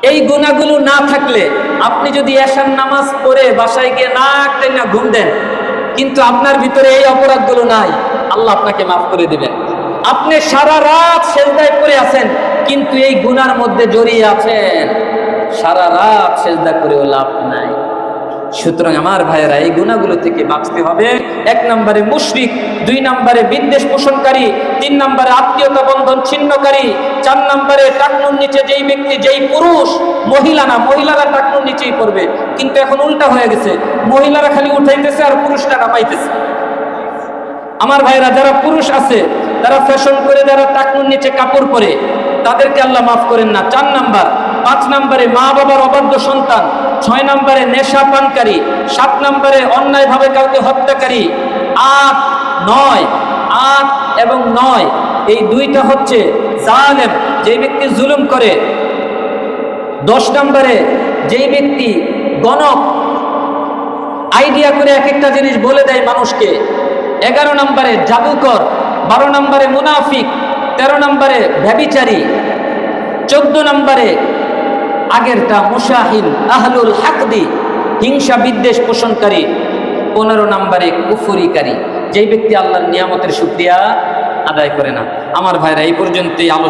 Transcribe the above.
এই গুনাহগুলো না থাকলে আপনি যদি এশার নামাজ পড়ে বাসায় গিয়ে না ঘুম দেন, কিন্তু আপনার ভিতরে এই অপরাধগুলো নাই, আল্লাহ আপনাকে মাফ করে দিবেন। আপনি সারা রাত সেজদায় পড়ে আছেন, কিন্তু এই গুনার মধ্যে জড়িয়ে আছেন, সারা রাত সেজদা করেও লাভ নাই। সুতরাং আমার ভাইয়েরা, এই গুনাহগুলো থেকে বাঁচতে হবে। 1 নম্বরে মুশরিক, 2 নম্বরে বিদ্বেষ পোষণকারী, 3 নম্বরে আত্মীয়তা বন্ধন ছিন্নকারী, 4 নম্বরে টাকনুর নিচে যেই ব্যক্তি, যেই পুরুষ, মহিলা না, মহিলারা টাকনুর নিচেই পড়বে, কিন্তু এখন উল্টা হয়ে গেছে, মহিলারা খালি উঠাইতেছে আর পুরুষরা নামাইতেছে। আমার ভাইরা, যারা পুরুষ আছে, তারা ফ্যাশন করে, যারা টাকনুর নিচে কাপড় পরে, তাদেরকে আল্লাহ মাফ করেন না। 4 নাম্বার। 5 নম্বরে মা বাবার অবাধ্য সন্তান, 6 নম্বরে নেশা পানকারী, 7 নম্বরে অন্যায়ভাবে কাউকে হত্যাকারী, 8, 9 এই 2টা হচ্ছে জালেম, যে ব্যক্তি জুলুম করে। 10 নম্বরে যেই ব্যক্তি গণক, আইডিয়া করে এক একটা জিনিস বলে দেয় মানুষকে। 11 নম্বরে জাদুকর, 12 নম্বরে মুনাফিক, 13 নম্বরে ব্যভিচারী, 14 নম্বরে আগেরটা মুশাহিন আহলুল হাকদি, হিংসা বিদ্বেষ পোষণকারী, 15 নম্বরে কুফরিকারী, যেই ব্যক্তি আল্লাহর নিয়ামতের শুকরিয়া আদায় করে না। আমার ভাইরা, এই পর্যন্তই আলোচনা।